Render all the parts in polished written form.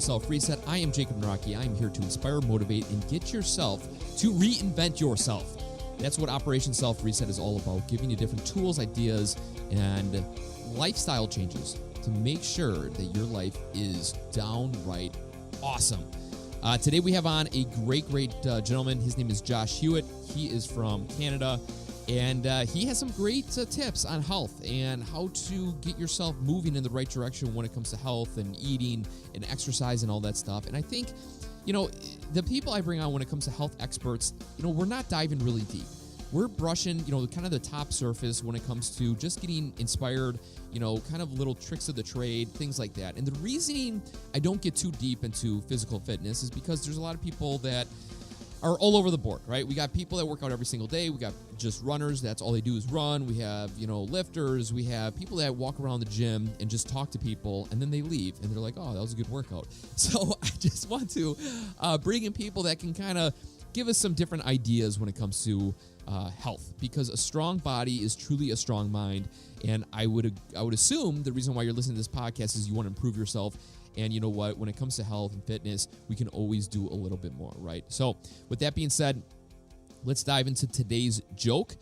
Self Reset. I am Jacob Naraki. I am here to inspire, motivate, and get yourself to reinvent yourself. That's what Operation Self Reset is all about, giving you different tools, ideas, and lifestyle changes to make sure that your life is downright awesome. Today we have on a great gentleman. His name is Josh Hewitt. He is from Canada, and he has some great tips on health and how to get yourself moving in the right direction when it comes to health and eating and exercise and all that stuff. And I think, the people I bring on when it comes to health experts, we're not diving really deep. We're brushing, kind of the top surface when it comes to just getting inspired, kind of little tricks of the trade, things like that. And the reasoning I don't get too deep into physical fitness is because there's a lot of people that are all over the board, right? We got people that work out every single day. We got just runners. That's all they do is run. We have, lifters. We have people that walk around the gym and just talk to people, and then they leave, and they're like, oh, that was a good workout. So I just want to bring in people that can kind of give us some different ideas when it comes to health, because a strong body is truly a strong mind. And I would assume the reason why you're listening to this podcast is you want to improve yourself. And you know what? When it comes to health and fitness, we can always do a little bit more, right? So with that being said, let's dive into today's joke.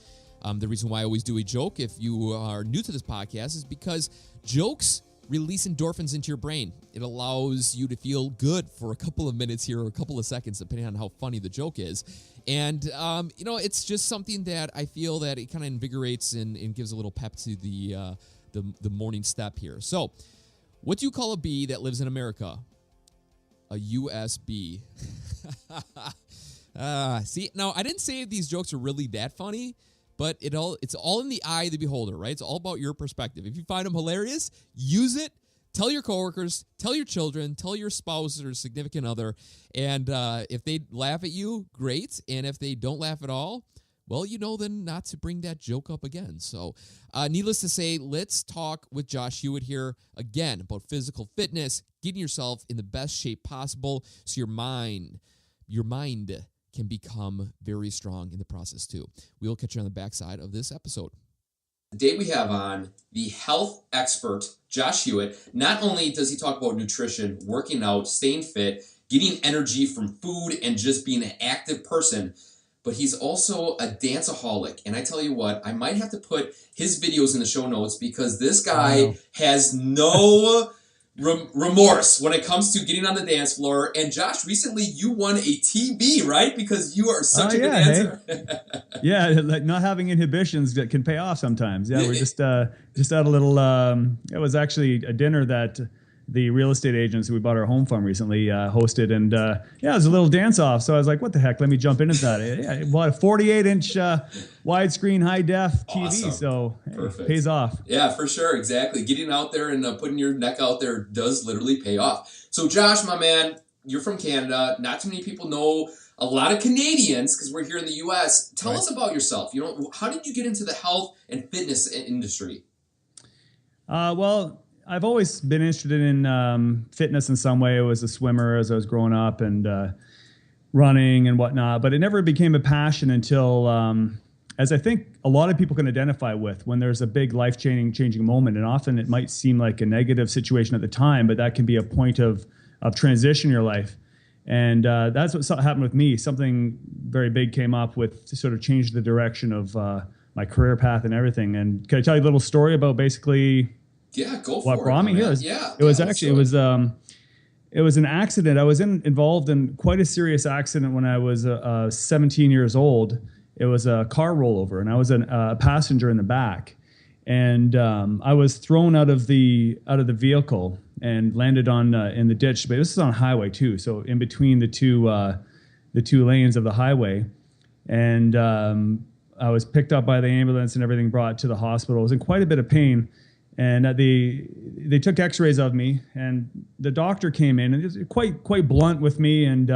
The reason why I always do a joke, if you are new to this podcast, is because jokes release endorphins into your brain. It allows you to feel good for a couple of minutes here or a couple of seconds, depending on how funny the joke is. And, it's just something that I feel that it kind of invigorates and gives a little pep to the morning step here. So, what do you call a bee that lives in America? A USB. See, now I didn't say these jokes are really that funny, but it's all in the eye of the beholder, right? It's all about your perspective. If you find them hilarious, use it. Tell your coworkers, tell your children, tell your spouse or significant other. And if they laugh at you, great. And if they don't laugh at all, well, then not to bring that joke up again. So needless to say, let's talk with Josh Hewitt here again about physical fitness, getting yourself in the best shape possible so your mind can become very strong in the process too. We'll catch you on the backside of this episode. Today we have on the health expert, Josh Hewitt. Not only does he talk about nutrition, working out, staying fit, getting energy from food, and just being an active person, but he's also a danceaholic. And I tell you what, I might have to put his videos in the show notes because this guy has no remorse when it comes to getting on the dance floor. And Josh, recently you won a TB, right? Because you are such a good dancer. Hey. Yeah, like not having inhibitions that can pay off sometimes. Yeah, we're just had a little, it was actually a dinner that the real estate agents who we bought our home from recently hosted, and it was a little dance off. So I was like, what the heck, let me jump into that. I bought a 48-inch widescreen high def TV. Awesome. So it pays off. Yeah, for sure. Exactly. Getting out there and putting your neck out there does literally pay off. So Josh, my man, you're from Canada. Not too many people know a lot of Canadians because we're here in the U.S. Tell us about yourself. How did you get into the health and fitness industry? Well, I've always been interested in fitness in some way. I was a swimmer as I was growing up and running and whatnot, but it never became a passion until, as I think a lot of people can identify with, when there's a big life-changing moment. And often it might seem like a negative situation at the time, but that can be a point of transition in your life. And that's what happened with me. Something very big came up to sort of change the direction of my career path and everything. And can I tell you a little story about basically... Yeah, go for what brought me here? It was an accident. I was involved in quite a serious accident when I was 17 years old. It was a car rollover, and I was a passenger in the back. And I was thrown out of the vehicle and landed in the ditch. But this is on a highway too, so in between the two lanes of the highway. And I was picked up by the ambulance and everything, brought to the hospital. I was in quite a bit of pain. And they took x-rays of me, and the doctor came in and was quite blunt with me. And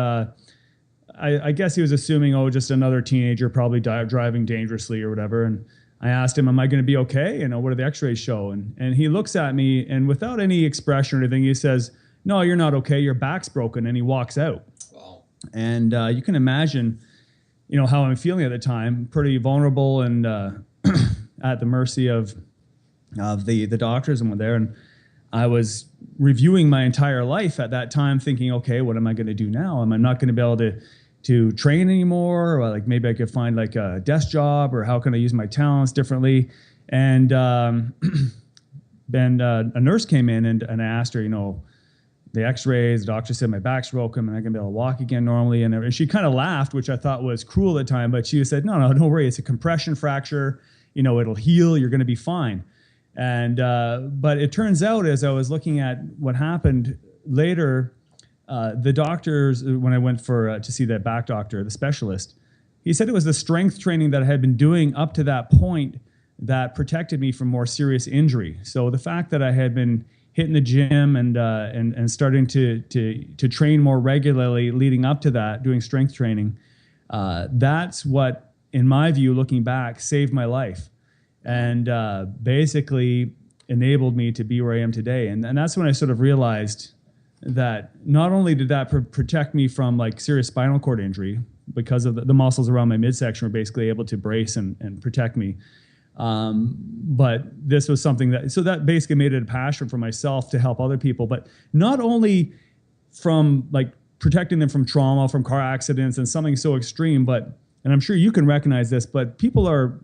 I guess he was assuming, just another teenager probably driving dangerously or whatever. And I asked him, am I going to be okay? What do the x-rays show? And he looks at me, and without any expression or anything, he says, no, you're not okay. Your back's broken. And he walks out. Wow. And you can imagine, how I'm feeling at the time, pretty vulnerable and at the mercy of the doctors and were there. And I was reviewing my entire life at that time, thinking, okay, what am I going to do now? Am I not going to be able to train anymore? Or like maybe I could find like a desk job, or how can I use my talents differently? And then a nurse came in and I asked her, the x-rays, the doctor said my back's broken and I can be able to walk again normally. And she kind of laughed, which I thought was cruel at the time, but she said, no, don't worry. It's a compression fracture. It'll heal. You're going to be fine. And, but it turns out, as I was looking at what happened later, the doctors, when I went to see the back doctor, the specialist, he said it was the strength training that I had been doing up to that point that protected me from more serious injury. So the fact that I had been hitting the gym and starting to train more regularly leading up to that, doing strength training, that's what, in my view, looking back, saved my life and basically enabled me to be where I am today. And that's when I sort of realized that not only did that protect me from like serious spinal cord injury, because of the muscles around my midsection were basically able to brace and protect me, but this was something that basically made it a passion for myself to help other people, but not only from like protecting them from trauma, from car accidents and something so extreme, and I'm sure you can recognize this, but people are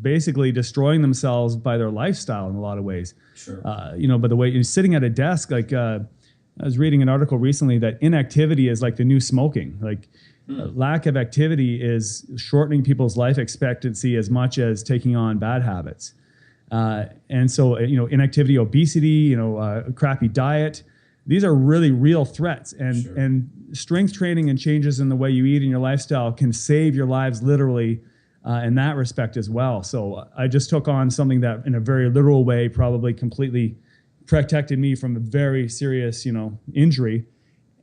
basically destroying themselves by their lifestyle in a lot of ways. Sure. By the way, you're sitting at a desk, like, I was reading an article recently that inactivity is like the new smoking. Like, lack of activity is shortening people's life expectancy as much as taking on bad habits. And so, inactivity, obesity, crappy diet, these are really real threats. And strength training and changes in the way you eat and your lifestyle can save your lives literally in that respect as well. So I just took on something that in a very literal way probably completely protected me from a very serious, injury.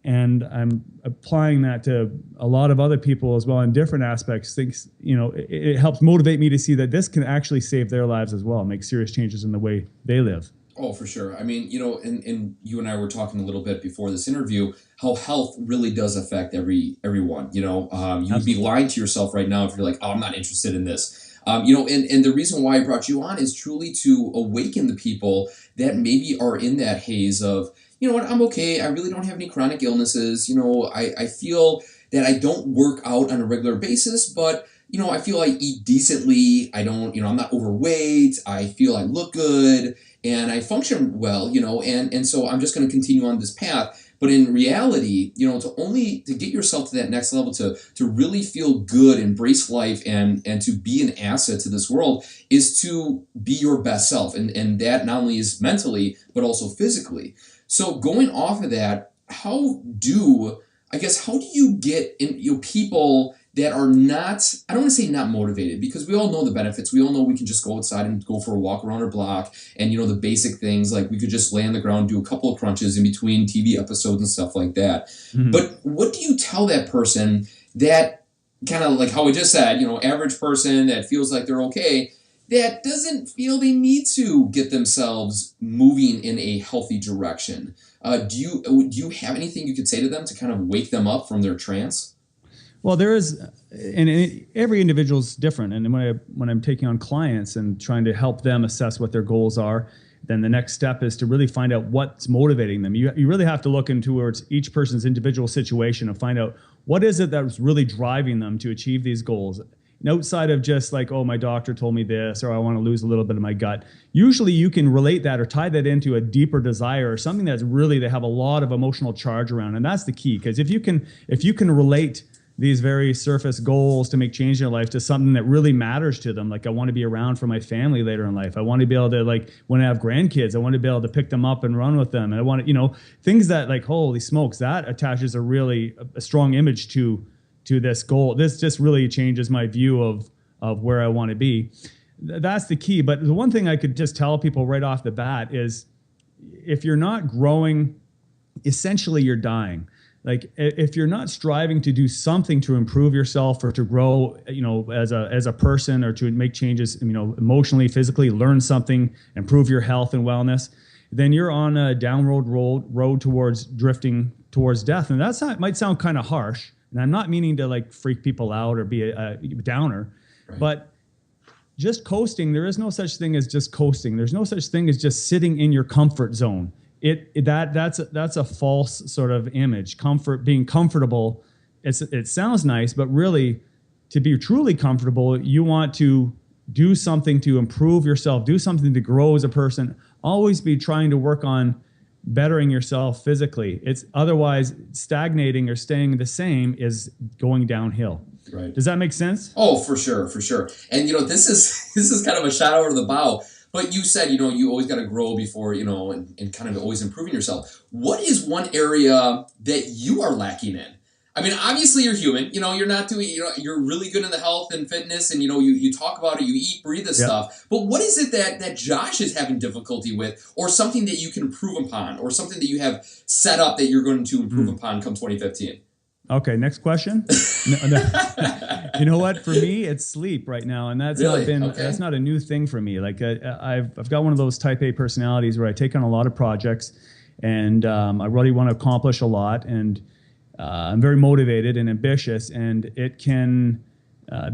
And I'm applying that to a lot of other people as well in different aspects. It helps motivate me to see that this can actually save their lives as well, make serious changes in the way they live. Oh, for sure. I mean, and you and I were talking a little bit before this interview, how health really does affect everyone. You would be lying to yourself right now if you're like, oh, I'm not interested in this. And the reason why I brought you on is truly to awaken the people that maybe are in that haze of, you know what, I'm okay. I really don't have any chronic illnesses. I feel that I don't work out on a regular basis, but, I feel I eat decently. I don't, I'm not overweight. I feel I look good and I function well, and so I'm just going to continue on this path. But in reality, to get yourself to that next level, to really feel good, embrace life, and to be an asset to this world is to be your best self. And that not only is mentally, but also physically. So going off of that, how do you get in people that are not, I don't want to say not motivated, because we all know the benefits. We all know we can just go outside and go for a walk around our block, and the basic things like we could just lay on the ground, do a couple of crunches in between TV episodes and stuff like that. Mm-hmm. But what do you tell that person that kind of like how we just said, average person that feels like they're okay, that doesn't feel they need to get themselves moving in a healthy direction? Do you have anything you could say to them to kind of wake them up from their trance? Well, there is, and every individual is different. And when I'm taking on clients and trying to help them assess what their goals are, then the next step is to really find out what's motivating them. You really have to look towards each person's individual situation and find out what is it that's really driving them to achieve these goals. And outside of just like, oh, my doctor told me this, or I want to lose a little bit of my gut. Usually you can relate that or tie that into a deeper desire or something that's really, they have a lot of emotional charge around. And that's the key, because if you can relate these very surface goals to make change in your life to something that really matters to them. Like, I want to be around for my family later in life. I want to be able to, like, when I have grandkids, I want to be able to pick them up and run with them. And I want to, things that, like, holy smokes, that attaches a strong image to this goal. This just really changes my view of where I want to be. That's the key. But the one thing I could just tell people right off the bat is, if you're not growing, essentially you're dying. Like, if you're not striving to do something to improve yourself or to grow, as a person, or to make changes, emotionally, physically, learn something, improve your health and wellness, then you're on a downward road towards drifting towards death. And might sound kind of harsh. And I'm not meaning to like freak people out or be a downer, right. But just coasting, there is no such thing as just coasting. There's no such thing as just sitting in your comfort zone. that's a false sort of image. Being comfortable, it sounds nice, but really, to be truly comfortable, you want to do something to improve yourself, do something to grow as a person. Always be trying to work on bettering yourself physically. It's otherwise stagnating or staying the same is going downhill. Right. Does that make sense? Oh, for sure. And this is kind of a shot over the bow. But you said, you always got to grow before, and kind of always improving yourself. What is one area that you are lacking in? I mean, obviously you're human. You're not doing. You're really good in the health and fitness, and you talk about it. You eat, breathe this stuff. But what is it that Josh is having difficulty with, or something that you can improve upon, or something that you have set up that you're going to improve upon come 2015? Okay, next question. No. You know what? For me, it's sleep right now, and that's that's not a new thing for me. Like I've got one of those Type A personalities where I take on a lot of projects, and I really want to accomplish a lot, and I'm very motivated and ambitious, and it can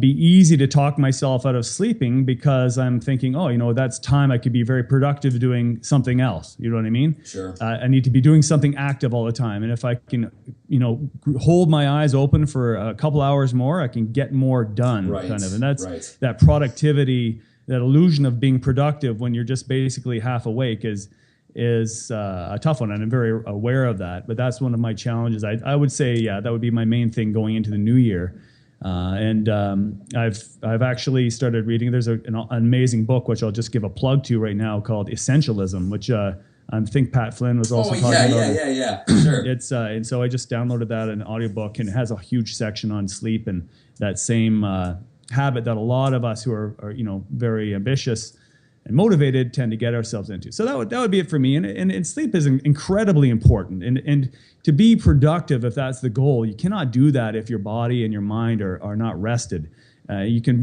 be easy to talk myself out of sleeping because I'm thinking, that's time I could be very productive doing something else. You know what I mean? Sure. I need to be doing something active all the time. And if I can, hold my eyes open for a couple hours more, I can get more done, kind of. And that's that productivity, that illusion of being productive when you're just basically half awake is a tough one, and I'm very aware of that. But that's one of my challenges. I would say, that would be my main thing going into the new year. And I've actually started reading. There's an amazing book which I'll just give a plug to right now called Essentialism, which I think Pat Flynn was also talking about. Yeah, sure. It's and so I just downloaded that an audiobook, and it has a huge section on sleep and that same habit that a lot of us who are very ambitious and motivated tend to get ourselves into. So that would be it for me. And sleep is incredibly important. And to be productive, if that's the goal, you cannot do that if your body and your mind are not rested. You can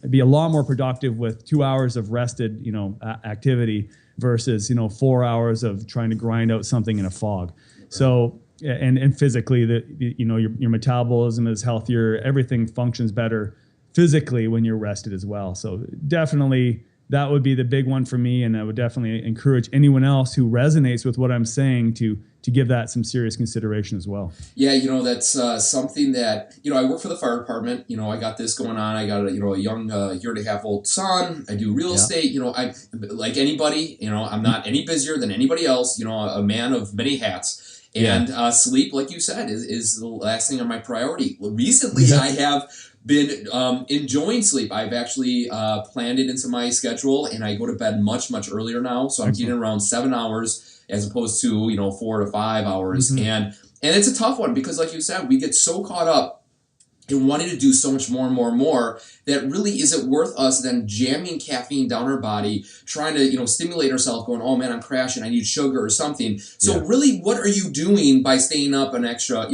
be a lot more productive with 2 hours of rested, activity versus 4 hours of trying to grind out something in a fog. Right. So and physically, your metabolism is healthier. Everything functions better physically when you're rested as well. So definitely, that would be the big one for me, and I would definitely encourage anyone else who resonates with what I'm saying to give that some serious consideration as well. Yeah, that's something that, I work for the fire department. I got this going on. I got a young year-and-a-half-old son. I do real estate. I like anybody. I'm not any busier than anybody else. A man of many hats. And sleep, like you said, is the last thing on my priority. Recently, I have been enjoying sleep. I've actually planned it into my schedule, and I go to bed much, much earlier now. So I'm getting around 7 hours as opposed to 4 to 5 hours. Mm-hmm. And it's a tough one because, like you said, we get so caught up in wanting to do so much more and more and more that really isn't worth us then jamming caffeine down our body, trying to stimulate ourselves, going, oh man, I'm crashing, I need sugar or something. So really, what are you doing by staying up an extra,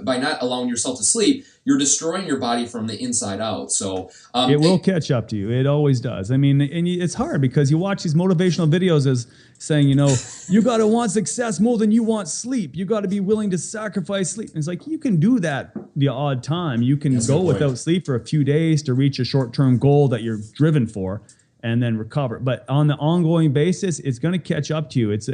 by not allowing yourself to sleep? You're destroying your body from the inside out. So it will catch up to you. It always does. I mean, and it's hard because you watch these motivational videos as saying, you got to want success more than you want sleep. You got to be willing to sacrifice sleep. And it's like, you can do that the odd time. You can go without sleep for a few days to reach a short-term goal that you're driven for and then recover. But on the ongoing basis, it's going to catch up to you. It's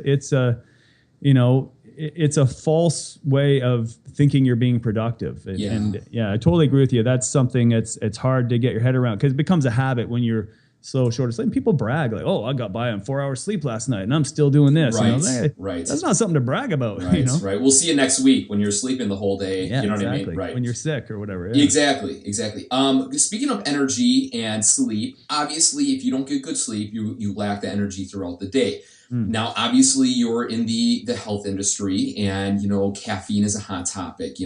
a false way of thinking you're being productive. And I totally agree with you. That's something it's hard to get your head around because it becomes a habit when you're so short of sleep. And people brag like, oh, I got by on 4 hours sleep last night and I'm still doing this. Right, right. That's not something to brag about. Right, right. We'll see you next week when you're sleeping the whole day. Yeah, you know exactly. what I mean? Right. When you're sick or whatever. Yeah. Exactly. Speaking of energy and sleep, obviously if you don't get good sleep, you lack the energy throughout the day. Now, obviously, you're in the health industry, and caffeine is a hot topic.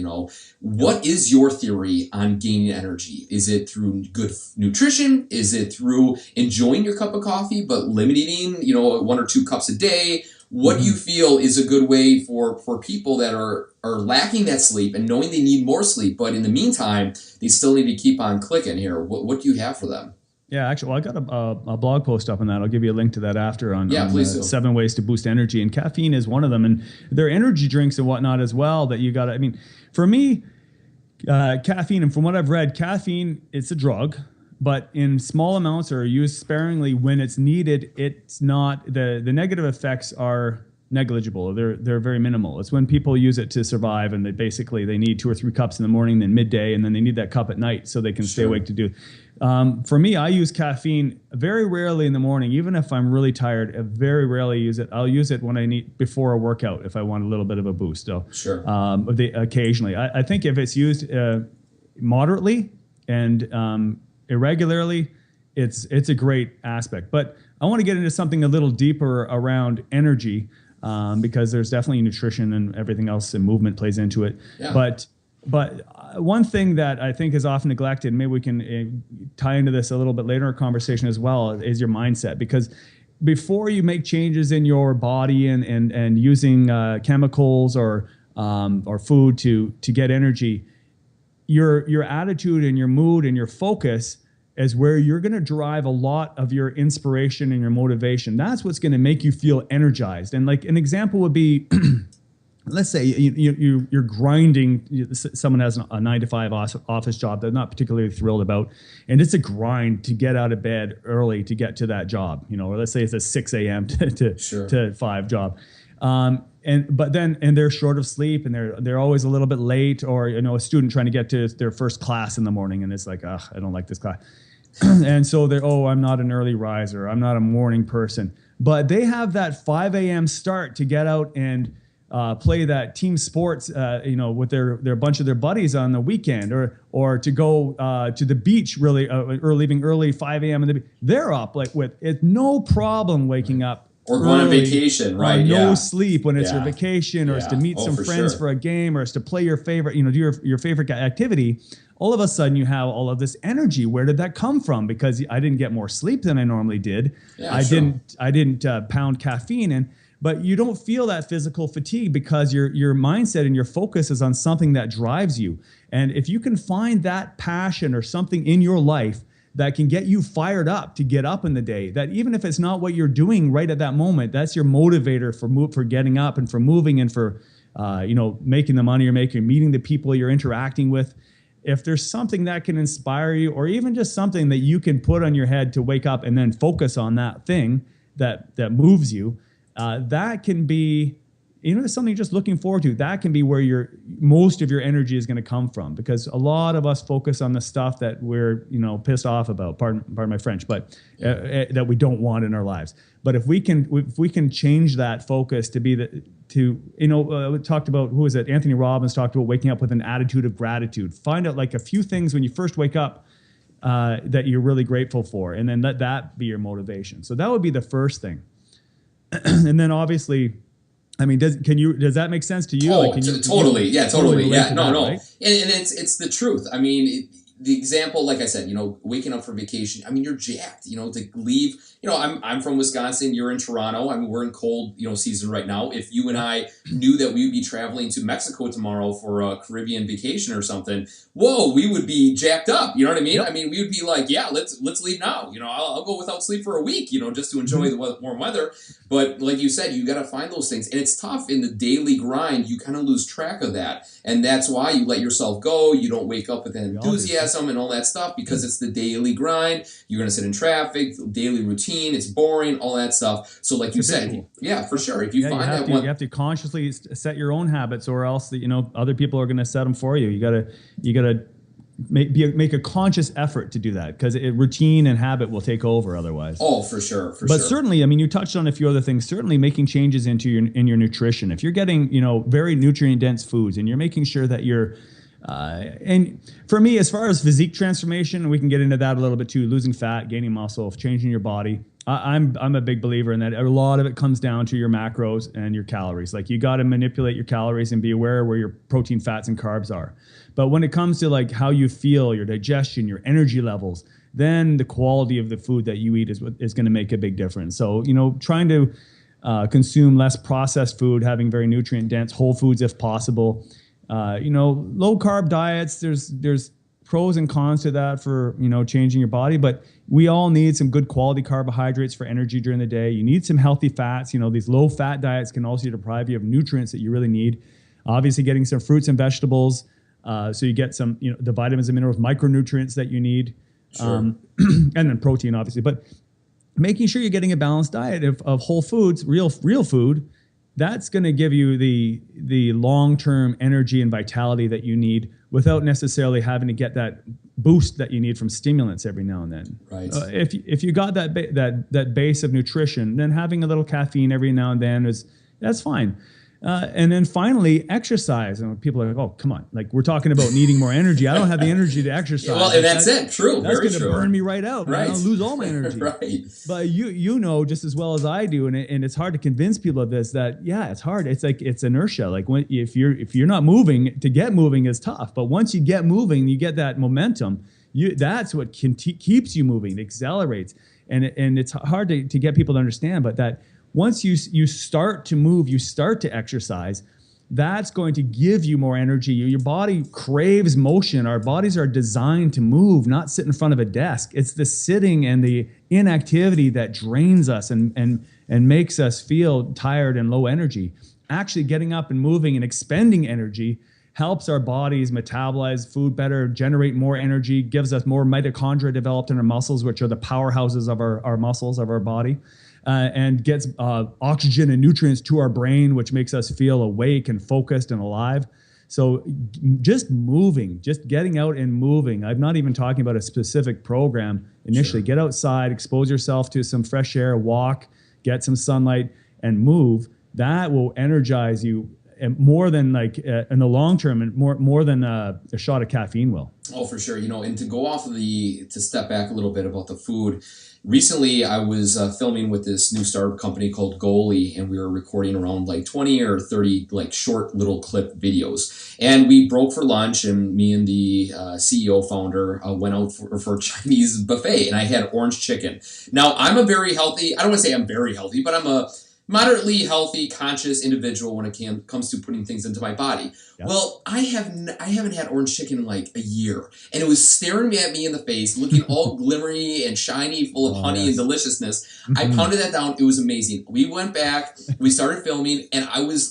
What is your theory on gaining energy? Is it through good nutrition? Is it through enjoying your cup of coffee but limiting 1 or 2 cups a day? What do you feel is a good way for people that are lacking that sleep and knowing they need more sleep, but in the meantime they still need to keep on clicking here? What do you have for them? Yeah, actually, I got a blog post up on that. I'll give you a link to that after on please do. 7 ways to boost energy. And caffeine is one of them. And there are energy drinks and whatnot as well that you got to, I mean, for me, caffeine, and from what I've read, caffeine, it's a drug, but in small amounts or used sparingly when it's needed, it's not, the negative effects are negligible. They're very minimal. It's when people use it to survive, and they need 2 or 3 cups in the morning, then midday, and then they need that cup at night so they can stay awake to do. For me, I use caffeine very rarely in the morning, even if I'm really tired. I very rarely use it. I'll use it when I need before a workout if I want a little bit of a boost. So, occasionally, I think if it's used moderately and irregularly, it's a great aspect. But I want to get into something a little deeper around energy, because there's definitely nutrition and everything else, and movement plays into it. Yeah. But one thing that I think is often neglected, maybe we can tie into this a little bit later in our conversation as well, is your mindset. Because before you make changes in your body and using chemicals or food to get energy, your attitude and your mood and your focus is where you're going to drive a lot of your inspiration and your motivation. That's what's going to make you feel energized. And like an example would be, let's say you're grinding. Someone has a 9-to-5 office job they're not particularly thrilled about, and it's a grind to get out of bed early to get to that job. Or let's say it's a 6 a.m. to 5 job. But they're short of sleep, and they're always a little bit late, or a student trying to get to their first class in the morning, and it's like, I don't like this class. And so I'm not an early riser, I'm not a morning person. But they have that 5 a.m. start to get out and play that team sports, with their bunch of their buddies on the weekend, or to go to the beach or leaving early 5 a.m. They're up with it's no problem waking up. Or going on vacation, right? No sleep when it's your vacation, or it's to meet some friends for a game, or it's to play your favorite, do your favorite activity. All of a sudden you have all of this energy. Where did that come from? Because I didn't get more sleep than I normally did. Yeah, I didn't pound caffeine in. But you don't feel that physical fatigue because your mindset and your focus is on something that drives you. And if you can find that passion or something in your life that can get you fired up to get up in the day, that even if it's not what you're doing right at that moment, that's your motivator for getting up and for moving and for making the money you're making, meeting the people you're interacting with. If there's something that can inspire you, or even just something that you can put on your head to wake up and then focus on that thing that moves you, that can be, something you're just looking forward to. That can be where most of your energy is going to come from, because a lot of us focus on the stuff that we're, pissed off about, pardon my French, but that we don't want in our lives. But if we can change that focus to be we talked about, who is it? Anthony Robbins talked about waking up with an attitude of gratitude. Find out like a few things when you first wake up that you're really grateful for, and then let that be your motivation. So that would be the first thing. And then obviously, does that make sense to you? Totally. Yeah. No. Right? And it's the truth. The example, like I said, waking up for vacation, you're jacked, to leave, I'm from Wisconsin, you're in Toronto. We're in cold, season right now. If you and I knew that we would be traveling to Mexico tomorrow for a Caribbean vacation or something, whoa, we would be jacked up. You know what I mean? Yep. We would be like, yeah, let's leave now. I'll go without sleep for a week, just to enjoy the warm weather. But like you said, you got to find those things. And it's tough in the daily grind. You kind of lose track of that. And that's why you let yourself go. You don't wake up with that enthusiasm and all that stuff, because it's the daily grind. You're going to sit in traffic, daily routine. It's boring, all that stuff. So like you said, for sure. If you find that one, you have to consciously set your own habits, or else other people are going to set them for you. You got to make a conscious effort to do that, because routine and habit will take over otherwise. Oh, for sure. But certainly, you touched on a few other things. Certainly making changes in your nutrition. If you're getting, very nutrient dense foods, and you're making sure that you're, and for me, as far as physique transformation, we can get into that a little bit too, losing fat, gaining muscle, changing your body. I'm a big believer in that. A lot of it comes down to your macros and your calories. Like, you got to manipulate your calories and be aware where your protein, fats, and carbs are. But when it comes to like how you feel, your digestion, your energy levels, then the quality of the food that you eat is going to make a big difference. So, trying to consume less processed food, having very nutrient dense whole foods if possible. Low carb diets, there's pros and cons to that for, changing your body, but we all need some good quality carbohydrates for energy during the day. You need some healthy fats. These low fat diets can also deprive you of nutrients that you really need. Obviously, getting some fruits and vegetables, so you get some, the vitamins and minerals, micronutrients that you need, sure. And then protein, obviously. But making sure you're getting a balanced diet of whole foods, real food, that's going to give you the long-term energy and vitality that you need without necessarily having to get that boost that you need from stimulants every now and then. Right. If you got that base of nutrition, then having a little caffeine every now and then that's fine. And then finally, exercise. And people are like, "Oh, come on! Like we're talking about needing more energy. I don't have the energy to exercise." Well, and that's it. True. That's Very going to true. burn me right out. Right. I'll lose all my energy. Right. But you know just as well as I do, and it's hard to convince people of this. That it's hard. It's like it's inertia. Like if you're not moving, to get moving is tough. But once you get moving, you get that momentum. That's what keeps you moving. It accelerates, and it's hard to get people to understand. But that once you start to move, you start to exercise, that's going to give you more energy. Your body craves motion. Our bodies are designed to move, not sit in front of a desk. It's the sitting and the inactivity that drains us and makes us feel tired and low energy. Actually getting up and moving and expending energy helps our bodies metabolize food better, generate more energy, gives us more mitochondria developed in our muscles, which are the powerhouses of our muscles, of our body. And gets oxygen and nutrients to our brain, which makes us feel awake and focused and alive. So just moving, just getting out and moving. I'm not even talking about a specific program initially. Sure. Get outside, expose yourself to some fresh air, walk, get some sunlight, and move. That will energize you and more than in the long term, and more than a shot of caffeine will. Oh, for sure. And to go off of to step back a little bit about the food. Recently, I was filming with this new startup company called Goalie, and we were recording around 20 or 30 short little clip videos. And we broke for lunch, and me and the CEO founder went out for a Chinese buffet, and I had orange chicken. Now, I'm a very healthy, I don't want to say I'm very healthy, but I'm a moderately healthy, conscious individual when it comes to putting things into my body. Yep. Well, I haven't had orange chicken in a year, and it was staring at me in the face, looking all glimmery and shiny, full of honey and deliciousness. Mm-hmm. I pounded that down. It was amazing. We went back, we started filming, and I was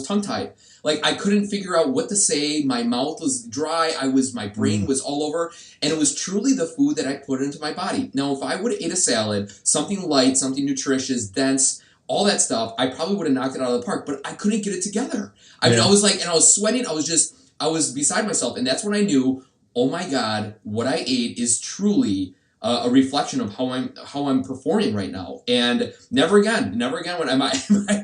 tongue-tied. I couldn't figure out what to say. My mouth was dry. My brain was all over, and it was truly the food that I put into my body. Now, if I would have ate a salad, something light, something nutritious, dense, all that stuff, I probably would have knocked it out of the park, but I couldn't get it together. I mean, I was and I was sweating. I was beside myself. And that's when I knew, oh my God, what I ate is truly a reflection of how I'm performing right now. And never again am I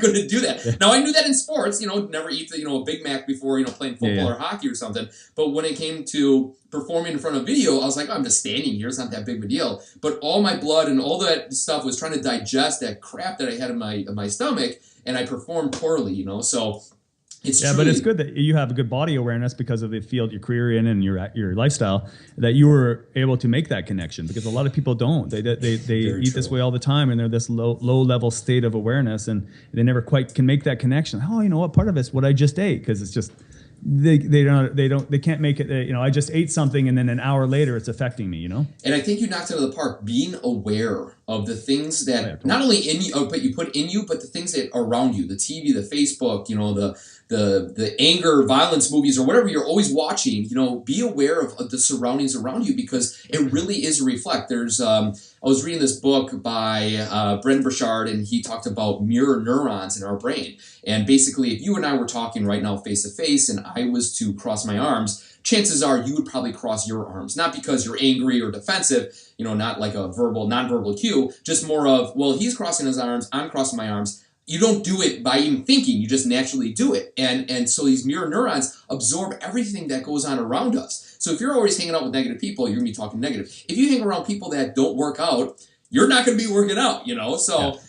going to do that. Now, I knew that in sports, never eat a Big Mac before, playing football or hockey or something. But when it came to performing in front of video, I was like, I'm just standing here. It's not that big of a deal. But all my blood and all that stuff was trying to digest that crap that I had in my stomach, and I performed poorly, So it's but it's good that you have a good body awareness because of the field your career in and your lifestyle, that you were able to make that connection, because a lot of people don't. They eat this way all the time, and they're this low level state of awareness, and they never quite can make that connection. Oh, you know what? Part of it's what I just ate, because it's just they can't make it. I just ate something, and then an hour later it's affecting me. And I think you knocked it out of the park. Being aware of the things that not only in you, but you put in you, but the things that are around you, the TV, the Facebook, the anger, violence movies, or whatever you're always watching, be aware of the surroundings around you, because it really is a reflect. There's, I was reading this book by Brendon Burchard, and he talked about mirror neurons in our brain. And basically, if you and I were talking right now face to face, and I was to cross my arms, chances are you would probably cross your arms. Not because you're angry or defensive, not like a nonverbal cue, just more of, well, he's crossing his arms, I'm crossing my arms. You don't do it by even thinking, you just naturally do it. And so these mirror neurons absorb everything that goes on around us. So if you're always hanging out with negative people, you're going to be talking negative. If you hang around people that don't work out, you're not going to be working out, So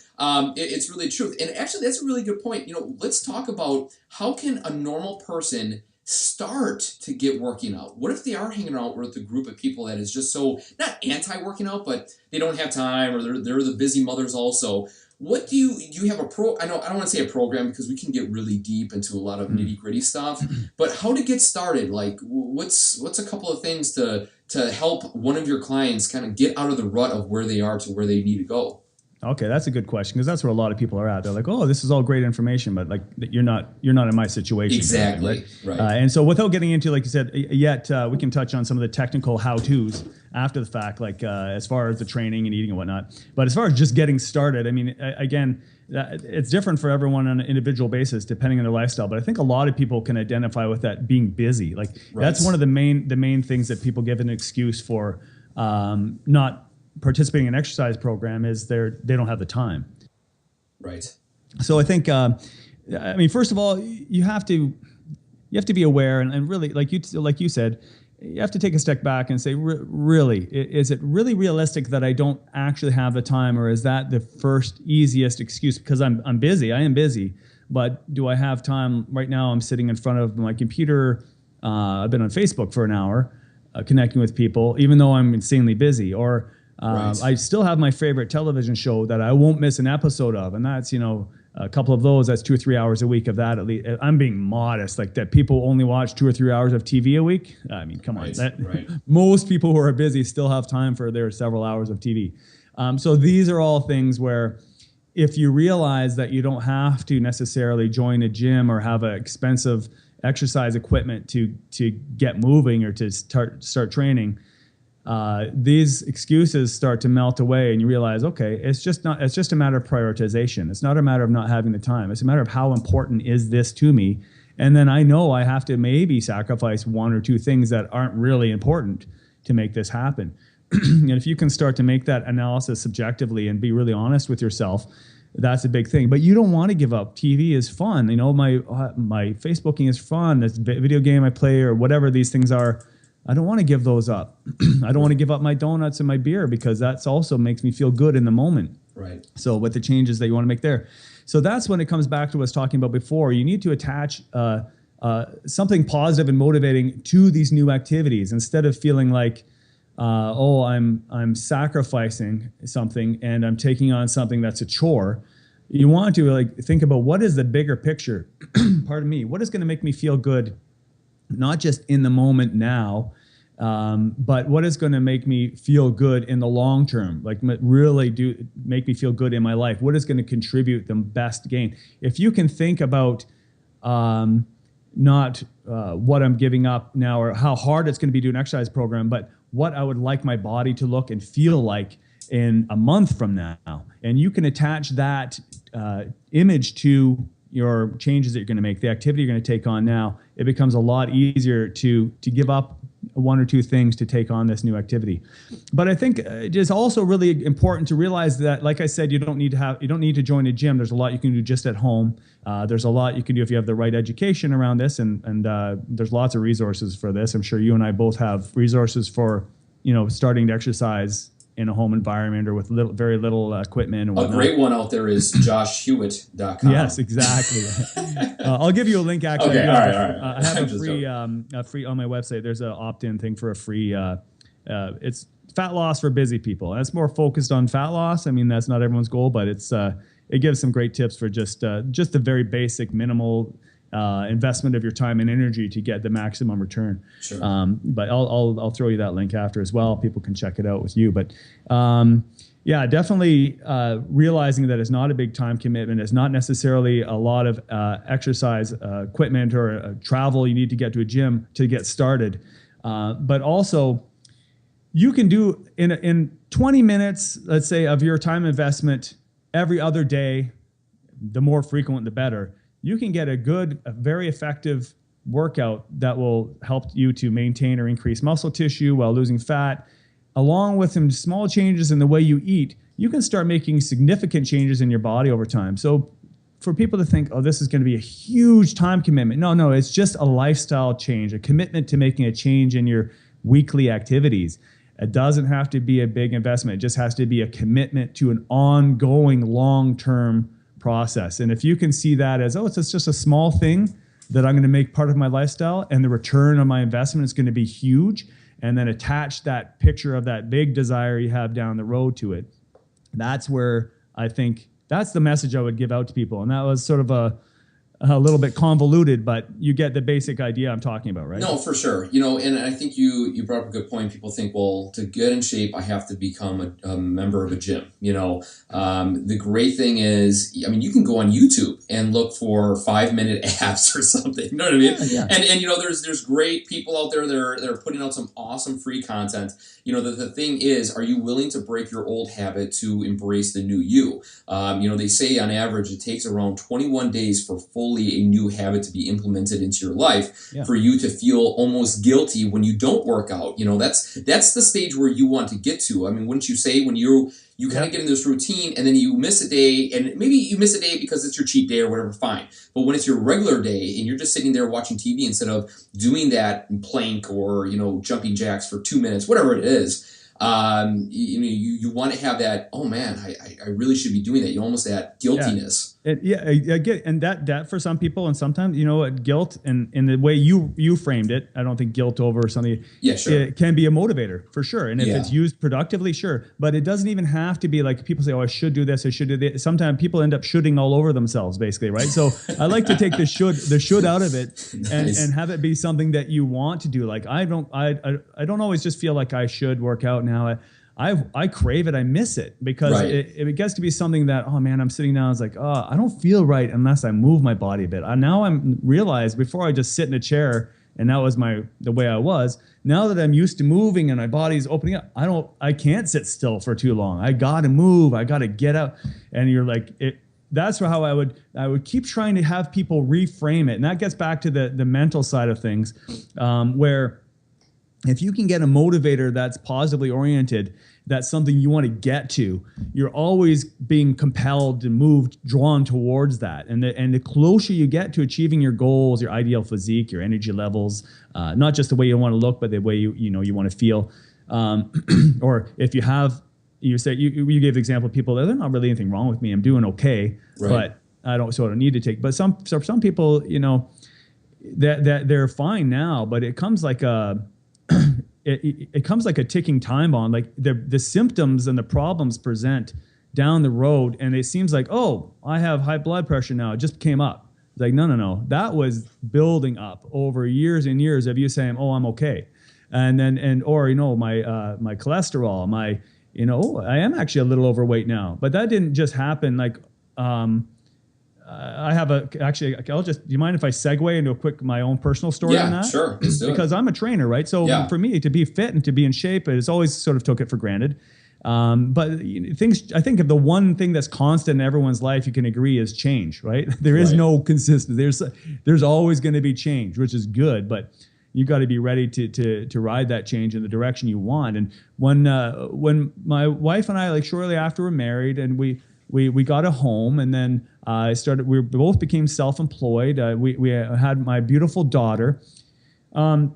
it's really true. And actually, that's a really good point. Let's talk about, how can a normal person start to get working out? What if they are hanging out with a group of people that is just so, not anti-working out, but they don't have time, or they're the busy mothers also. What do you have I don't want to say a program, because we can get really deep into a lot of nitty gritty stuff, but how to get started? What's a couple of things to help one of your clients kind of get out of the rut of where they are to where they need to go? Okay, that's a good question, because that's where a lot of people are at. They're like, "Oh, this is all great information, but like you're not in my situation." Exactly. Right. And so, without getting into, like you said, yet we can touch on some of the technical how-tos after the fact, like as far as the training and eating and whatnot. But as far as just getting started, I mean, again, it's different for everyone on an individual basis, depending on their lifestyle. But I think a lot of people can identify with that being busy. Like that's one of the main things that people give an excuse for not participating in an exercise program is they don't have the time. Right. So I think, I mean, first of all, you have to be aware and really, like you said, you have to take a step back and say, really, is it really realistic that I don't actually have the time, or is that the first easiest excuse? Because I'm busy. I am busy, but do I have time right now? I'm sitting in front of my computer. I've been on Facebook for an hour, connecting with people, even though I'm insanely busy. Or I still have my favorite television show that I won't miss an episode of, and that's a couple of those. That's 2 or 3 hours a week of that. At least I'm being modest, like that. People only watch 2 or 3 hours of TV a week. I mean, come on. Most people who are busy still have time for their several hours of TV. So these are all things where, if you realize that you don't have to necessarily join a gym or have an expensive exercise equipment to get moving or to start training, these excuses start to melt away, and you realize, okay, it's just a matter of prioritization. It's not a matter of not having the time. It's a matter of how important is this to me. And then I know I have to maybe sacrifice 1 or 2 things that aren't really important to make this happen. And if you can start to make that analysis subjectively and be really honest with yourself, that's a big thing. But you don't want to give up. TV is fun. My Facebooking is fun. This video game I play or whatever these things are, I don't want to give those up. I don't want to give up my donuts and my beer, because that's also makes me feel good in the moment. Right. So with the changes that you want to make there. So that's when it comes back to what I was talking about before. You need to attach something positive and motivating to these new activities, instead of feeling like, I'm sacrificing something and I'm taking on something that's a chore. You want to think about, what is the bigger picture? Pardon me. What is going to make me feel good, not just in the moment now, but what is going to make me feel good in the long term? Like really make me feel good in my life. What is going to contribute the best gain? If you can think about not what I'm giving up now or how hard it's going to be to do an exercise program, but what I would like my body to look and feel like in a month from now. And you can attach that image to your changes that you're going to make, the activity you're going to take on now. It becomes a lot easier to give up 1 or 2 things to take on this new activity. But I think it is also really important to realize that, like I said, you don't need to join a gym. There's a lot you can do just at home. There's a lot you can do if you have the right education around this, and there's lots of resources for this. I'm sure you and I both have resources for starting to exercise in a home environment or with very little equipment and whatnot. A great one out there is joshhewitt.com. Yes, exactly. I'll give you a link, actually. Okay, all right. I have a free on my website. There's an opt-in thing for a free. It's fat loss for busy people. And it's more focused on fat loss. I mean, that's not everyone's goal, but it gives some great tips for just the very basic, minimal investment of your time and energy to get the maximum return. Sure. But I'll throw you that link after as well. People can check it out with you. But yeah, definitely realizing that it's not a big time commitment. It's not necessarily a lot of exercise equipment or travel you need to get to a gym to get started. But also, you can do in 20 minutes, let's say, of your time investment every other day. The more frequent, the better. You can get a very effective workout that will help you to maintain or increase muscle tissue while losing fat. Along with some small changes in the way you eat, you can start making significant changes in your body over time. So for people to think, oh, this is going to be a huge time commitment. No, it's just a lifestyle change, a commitment to making a change in your weekly activities. It doesn't have to be a big investment. It just has to be a commitment to an ongoing long-term process. And if you can see that as, it's just a small thing that I'm going to make part of my lifestyle, and the return on my investment is going to be huge, and then attach that picture of that big desire you have down the road to it, that's where I think that's the message I would give out to people. And that was sort of a little bit convoluted, but you get the basic idea I'm talking about, right? No, for sure. And I think you brought up a good point. People think, well, to get in shape, I have to become a member of a gym. The great thing is, you can go on YouTube and look for 5-minute abs or something. You know what I mean? Yeah. And there's great people out there that are putting out some awesome free content. The thing is, are you willing to break your old habit to embrace the new you? They say on average it takes around 21 days for fully a new habit to be implemented into your life, for you to feel almost guilty when you don't work out. That's the stage where you want to get to. Wouldn't you say, when you kind of get in this routine and then you miss a day, and maybe you miss a day because it's your cheat day or whatever, fine. But when it's your regular day and you're just sitting there watching TV instead of doing that plank or, jumping jacks for 2 minutes, whatever it is, you want to have that, oh man, I really should be doing that. You almost that guiltiness. I get, and that for some people, and sometimes guilt, and in the way you framed it, I don't think guilt over something. Yeah, sure. It can be a motivator for sure, and if it's used productively, sure. But it doesn't even have to be like people say, oh, I should do this, I should do this. Sometimes people end up shoulding all over themselves, basically, right? So I like to take the should out of it, and have it be something that you want to do. Like I don't always just feel like I should work out now. I crave it. I miss it because it gets to be something that, oh man, I'm sitting down. It's like, oh, I don't feel right unless I move my body a bit. Now I'm realized, before I just sit in a chair and that was the way I was. Now that I'm used to moving and my body's opening up, I can't sit still for too long. I got to move. I got to get out. And you're like, that's how I would keep trying to have people reframe it. And that gets back to the mental side of things, where if you can get a motivator that's positively oriented, that's something you want to get to, you're always being compelled to move, drawn towards that. And the closer you get to achieving your goals, your ideal physique, your energy levels, not just the way you want to look, but the way you want to feel. Or if you have, you gave the example of people that there's not really anything wrong with me, I'm doing okay, but I don't need to take. But some people, that they're fine now, but it comes like it comes like a ticking time bomb. Like the symptoms and the problems present down the road, and it seems like, oh, I have high blood pressure now. It just came up. It's like, no. That was building up over years and years of you saying, oh, I'm okay. And then, my cholesterol, I am actually a little overweight now, but that didn't just happen. Like, do you mind if I segue into my own personal story on that? Yeah, sure. Let's do it. Because I'm a trainer, right? So for me to be fit and to be in shape, it's always sort of took it for granted. But I think of the one thing that's constant in everyone's life, you can agree, is change, right? There is no consistency. There's always going to be change, which is good, but you got to be ready to ride that change in the direction you want. And when my wife and I, shortly after we're married, and we got a home, and then we both became self-employed. We had my beautiful daughter, and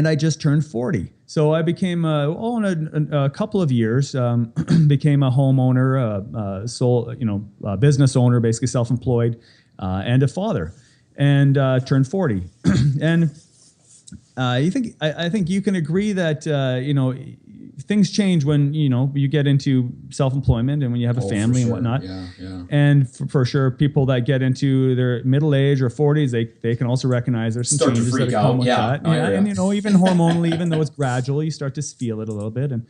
I just turned 40. So I became, in a couple of years, became a homeowner, business owner, basically self-employed, and a father, and turned 40. And I think you can agree that things change when you get into self-employment and when you have a family and whatnot. Yeah. And for sure, people that get into their middle age or 40s, they can also recognize there's some changes that come with that. And even hormonally, even though it's gradual, you start to feel it a little bit. And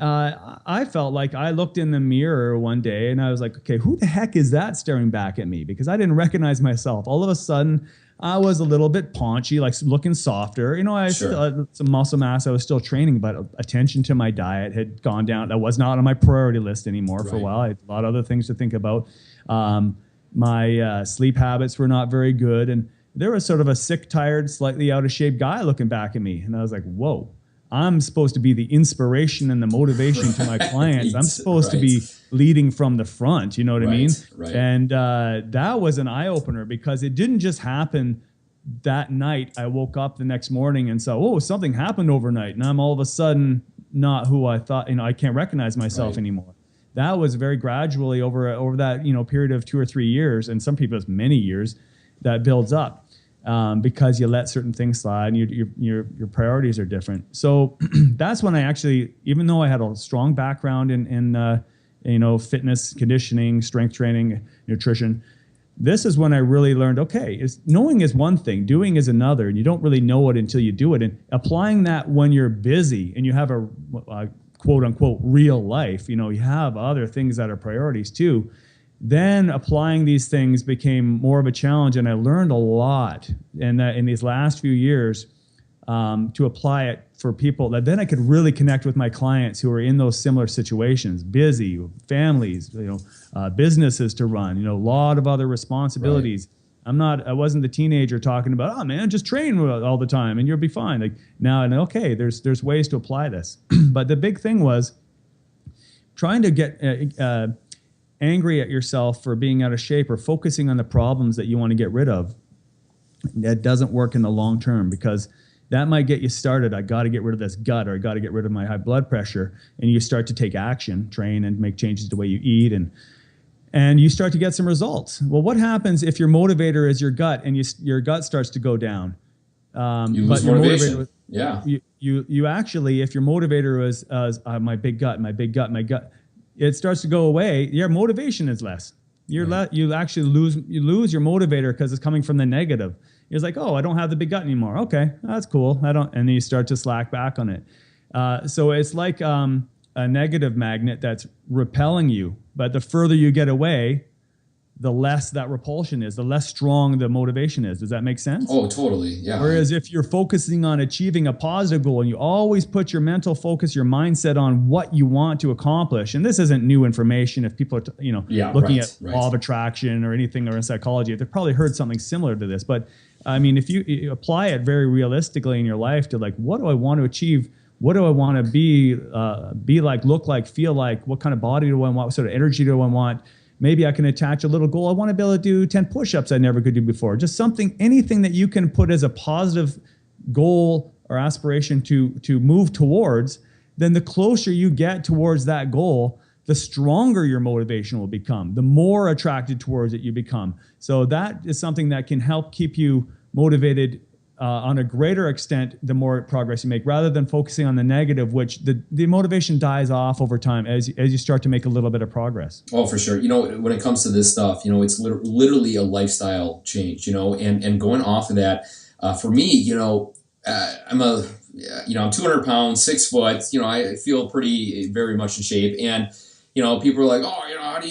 I felt like I looked in the mirror one day and I was like, okay, who the heck is that staring back at me? Because I didn't recognize myself. All of a sudden, I was a little bit paunchy, like looking softer. I still had some muscle mass. I was still training, but attention to my diet had gone down. That was not on my priority list anymore for a while. I had a lot of other things to think about. My sleep habits were not very good. And there was sort of a sick, tired, slightly out of shape guy looking back at me. And I was like, whoa, I'm supposed to be the inspiration and the motivation to my clients. I'm supposed to be leading from the front. You know what I mean? Right. And that was an eye opener, because it didn't just happen that night. I woke up the next morning and saw, oh, something happened overnight. And I'm all of a sudden not who I thought, I can't recognize myself anymore. That was very gradually over that, period of 2 or 3 years. And some people it's many years that builds up. Because you let certain things slide and your priorities are different. So that's when I actually, even though I had a strong background in fitness, conditioning, strength training, nutrition, this is when I really learned, okay, knowing is one thing, doing is another, and you don't really know it until you do it. And applying that when you're busy and you have a quote unquote real life, you have other things that are priorities too. Then applying these things became more of a challenge, and I learned a lot in these last few years to apply it for people that then I could really connect with my clients who are in those similar situations, busy families, businesses to run, a lot of other responsibilities. Right. I wasn't the teenager talking about, oh man, just train all the time and you'll be fine. Like now, and okay, there's ways to apply this. But the big thing was trying to get angry at yourself for being out of shape or focusing on the problems that you want to get rid of. That doesn't work in the long term, because that might get you started. I got to get rid of this gut, or I got to get rid of my high blood pressure. And you start to take action, train, and make changes to the way you eat, and you start to get some results. Well, what happens if your motivator is your gut and your gut starts to go down? You lose motivation. You actually, if your motivator was my big gut, it starts to go away. Your motivation is less. You actually lose your motivator because it's coming from the negative. It's like, oh, I don't have the big gut anymore. Okay, that's cool. And then you start to slack back on it. So it's like a negative magnet that's repelling you. But the further you get away, the less that repulsion is, the less strong the motivation is. Does that make sense? Oh, totally. Yeah. Whereas if you're focusing on achieving a positive goal and you always put your mental focus, your mindset on what you want to accomplish, and this isn't new information. If people are, looking at law of attraction or anything, or in psychology, they've probably heard something similar to this. But I mean, if you apply it very realistically in your life to like, what do I want to achieve? What do I want to be like, look like, feel like? What kind of body do I want? What sort of energy do I want? Maybe I can attach a little goal. I want to be able to do 10 push-ups I never could do before. Just anything that you can put as a positive goal or aspiration to move towards. Then the closer you get towards that goal, the stronger your motivation will become, the more attracted towards it you become. So that is something that can help keep you motivated on a greater extent the more progress you make, rather than focusing on the negative, which the motivation dies off over time as you start to make a little bit of progress. Oh, for sure. When it comes to this stuff, it's literally a lifestyle change, and going off of that, for me, I'm 200 pounds, 6 foot, I feel very much in shape. And, people are like, oh, how do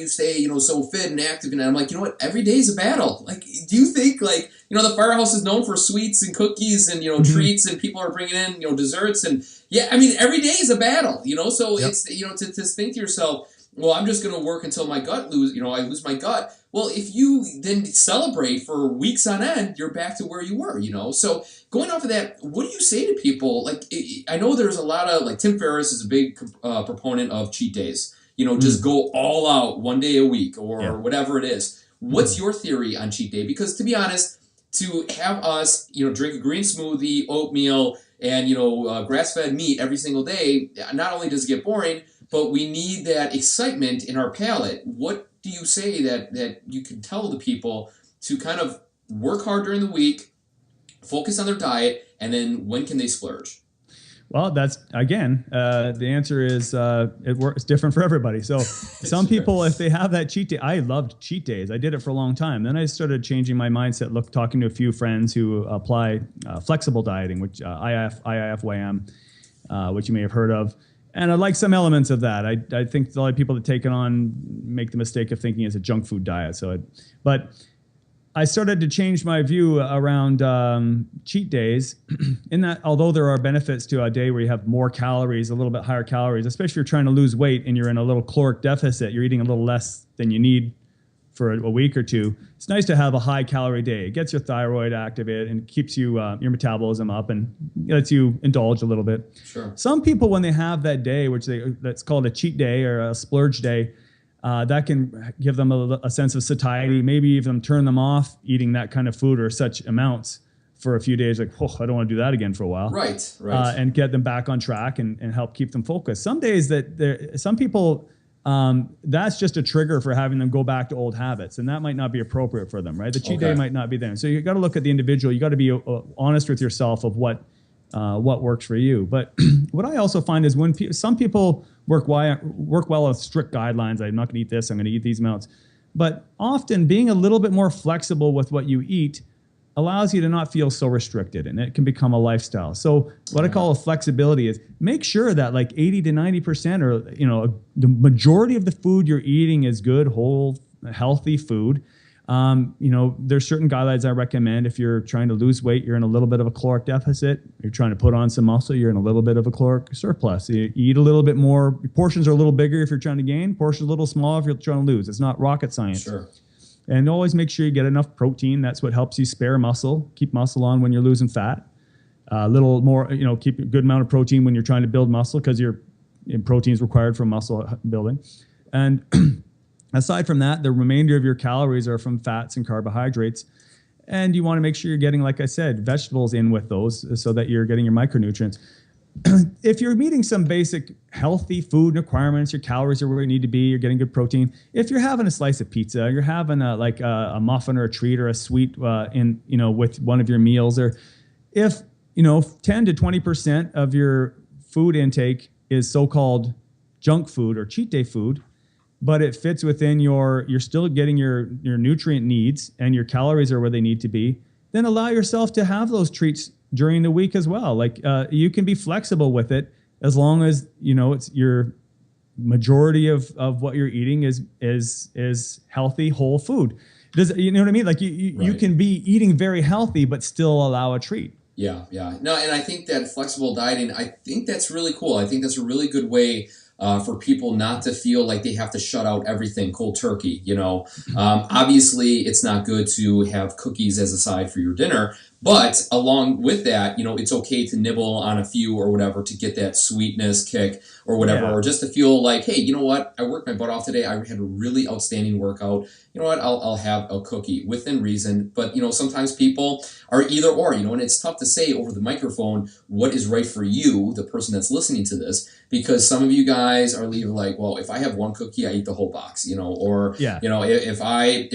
you stay, so fit and active? And I'm like, every day is a battle. Like, do you think the Firehouse is known for sweets and cookies and, treats, and people are bringing in, desserts. And every day is a battle, so yep. It's, to think to yourself, well, I'm just going to work until my gut I lose my gut. Well, if you then celebrate for weeks on end, you're back to where you were, So going off of that, what do you say to people? Like, I know there's a lot of, Tim Ferriss is a big proponent of cheat days. Just go all out one day a week or whatever it is. What's your theory on cheat day? Because to be honest, to have us, drink a green smoothie, oatmeal, and, grass-fed meat every single day, not only does it get boring, but we need that excitement in our palate. What do you say that you can tell the people to kind of work hard during the week, focus on their diet, and then when can they splurge? Well, that's, again, the answer is it's different for everybody. So some people, if they have that cheat day, I loved cheat days. I did it for a long time. Then I started changing my mindset, talking to a few friends who apply flexible dieting, which IIFYM, which you may have heard of. And I like some elements of that. I think a lot of people that take it on make the mistake of thinking it's a junk food diet. But I started to change my view around cheat days, in that although there are benefits to a day where you have more calories, a little bit higher calories, especially if you're trying to lose weight and you're in a little caloric deficit, you're eating a little less than you need for a week or two. It's nice to have a high calorie day. It gets your thyroid activated and keeps you your metabolism up and lets you indulge a little bit. Sure. Some people, when they have that day, that's called a cheat day or a splurge day, that can give them a sense of satiety, maybe even turn them off eating that kind of food or such amounts for a few days. Like, I don't want to do that again for a while. Right. And get them back on track and help keep them focused. Some days some people, that's just a trigger for having them go back to old habits, and that might not be appropriate for them, right? The cheat day might not be there. So you got to look at the individual. You got to be honest with yourself of what works for you. But what I also find is when some people work well with strict guidelines, I'm not going to eat this, I'm going to eat these amounts. But often being a little bit more flexible with what you eat allows you to not feel so restricted, and it can become a lifestyle. So what I call a flexibility is make sure that like 80 to 90% or, the majority of the food you're eating is good, whole, healthy food. There's certain guidelines I recommend. If you're trying to lose weight, you're in a little bit of a caloric deficit. You're trying to put on some muscle, you're in a little bit of a caloric surplus. You eat a little bit more. Portions are a little bigger if you're trying to gain. Portions a little smaller if you're trying to lose. It's not rocket science. Sure. And always make sure you get enough protein. That's what helps you spare muscle, keep muscle on when you're losing fat. A little more, keep a good amount of protein when you're trying to build muscle, because protein is required for muscle building. And aside from that, the remainder of your calories are from fats and carbohydrates. And you want to make sure you're getting, like I said, vegetables in with those so that you're getting your micronutrients. If you're meeting some basic healthy food requirements, your calories are where you need to be, you're getting good protein. If you're having a slice of pizza, you're having a muffin or a treat or a sweet with one of your meals, or if 10 to 20% of your food intake is so-called junk food or cheat day food, but it fits within you're still getting your nutrient needs and your calories are where they need to be, then allow yourself to have those treats during the week as well. Like you can be flexible with it as long as it's your majority of what you're eating is healthy whole food. You know what I mean? Like you can be eating very healthy but still allow a treat. Yeah. No, and I think that flexible dieting, I think that's really cool. I think that's a really good way for people not to feel like they have to shut out everything cold turkey. Obviously, it's not good to have cookies as a side for your dinner, but along with that, it's okay to nibble on a few or whatever to get that sweetness kick or whatever, or just to feel like, hey, you know what? I worked my butt off today. I had a really outstanding workout. You know what? I'll have a cookie within reason. But, sometimes people are either or, and it's tough to say over the microphone what is right for you, the person that's listening to this, because some of you guys are like, well, if I have one cookie, I eat the whole box, if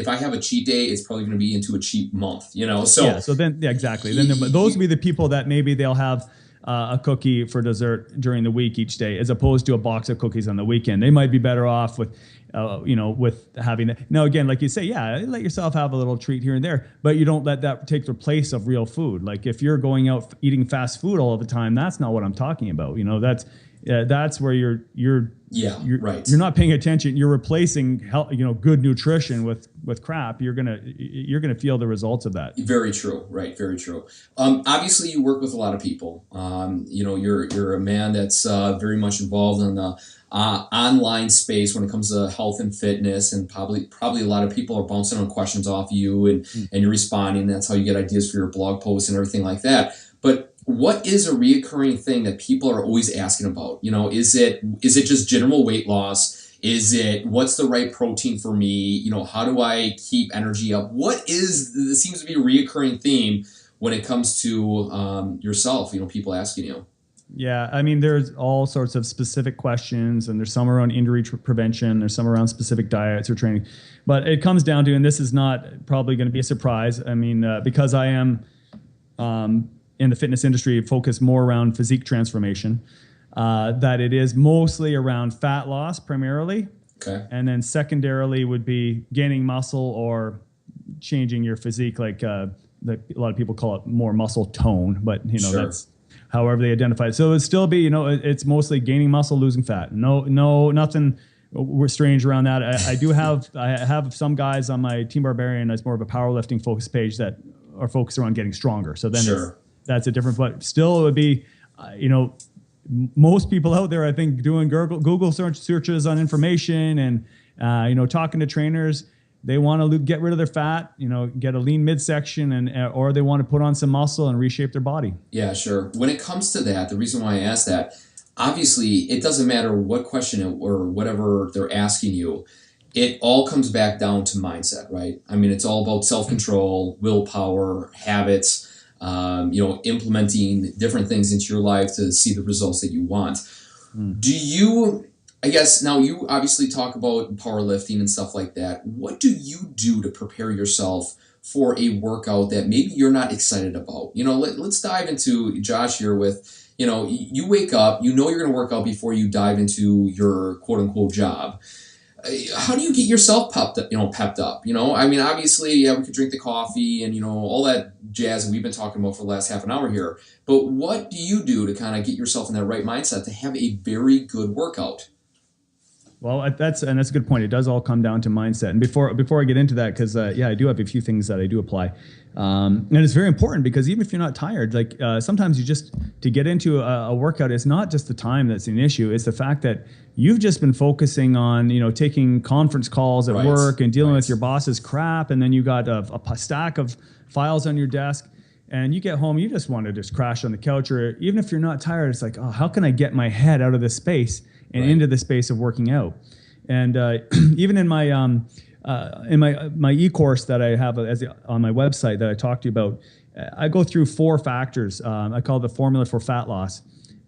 I have a cheat day, it's probably going to be into a cheat month, So then, exactly. Then those will be the people that maybe they'll have a cookie for dessert during the week each day, as opposed to a box of cookies on the weekend. They might be better off with having that. Now, again, like you say, let yourself have a little treat here and there, but you don't let that take the place of real food. Like if you're going out eating fast food all of the time, that's not what I'm talking about. That's where you're right. You're not paying attention. You're replacing good nutrition with crap. You're gonna feel the results of that. Very true. Right. Very true. Obviously, you work with a lot of people. You're a man that's very much involved in the online space when it comes to health and fitness, and probably a lot of people are bouncing on questions off you, and you're responding. That's how you get ideas for your blog posts and everything like that. But what is a reoccurring thing that people are always asking about? Is it just general weight loss? Is it what's the right protein for me? How do I keep energy up? This seems to be a reoccurring theme when it comes to yourself, people asking you. Yeah, I mean, there's all sorts of specific questions, and there's some around injury prevention, there's some around specific diets or training. But it comes down to, and this is not probably going to be a surprise, I mean, because I am in the fitness industry, focused more around physique transformation, that it is mostly around fat loss primarily. Okay. And then secondarily would be gaining muscle or changing your physique, like a lot of people call it more muscle tone, but Sure. That's however they identify it. So it'd still be, it's mostly gaining muscle, losing fat. No, nothing strange around that. I have some guys on my Team Barbarian as more of a powerlifting focus page that are focused around getting stronger. So then Sure. That's a different, but still it would be, most people out there, I think, doing Google searches on information and, talking to trainers, they want to get rid of their fat, get a lean midsection, or they want to put on some muscle and reshape their body. Yeah, sure. When it comes to that, the reason why I asked that, obviously it doesn't matter what question or whatever they're asking you. It all comes back down to mindset, right? I mean, it's all about self-control, willpower, habits, implementing different things into your life to see the results that you want. Do you, I guess, now you obviously talk about powerlifting and stuff like that. What do you do to prepare yourself for a workout that maybe you're not excited about? Let's dive into Josh here with, you wake up, you're going to work out before you dive into your quote unquote job. how do you get yourself pepped up? I mean, obviously, yeah, we could drink the coffee and, all that jazz we've been talking about for the last half an hour here. But what do you do to kind of get yourself in that right mindset to have a very good workout? Well, that's a good point. It does all come down to mindset. And before I get into that, because I do have a few things that I do apply, and it's very important because even if you're not tired, like sometimes to get into a workout, it's not just the time that's an issue. It's the fact that you've just been focusing on taking conference calls at work and dealing with your boss's crap, and then you got a stack of files on your desk. And you get home, you just want to just crash on the couch, or even if you're not tired, it's like, oh, how can I get my head out of this space and into the space of working out? And even in my my e-course that I have on my website that I talked to you about, I go through 4 factors. I call it the formula for fat loss.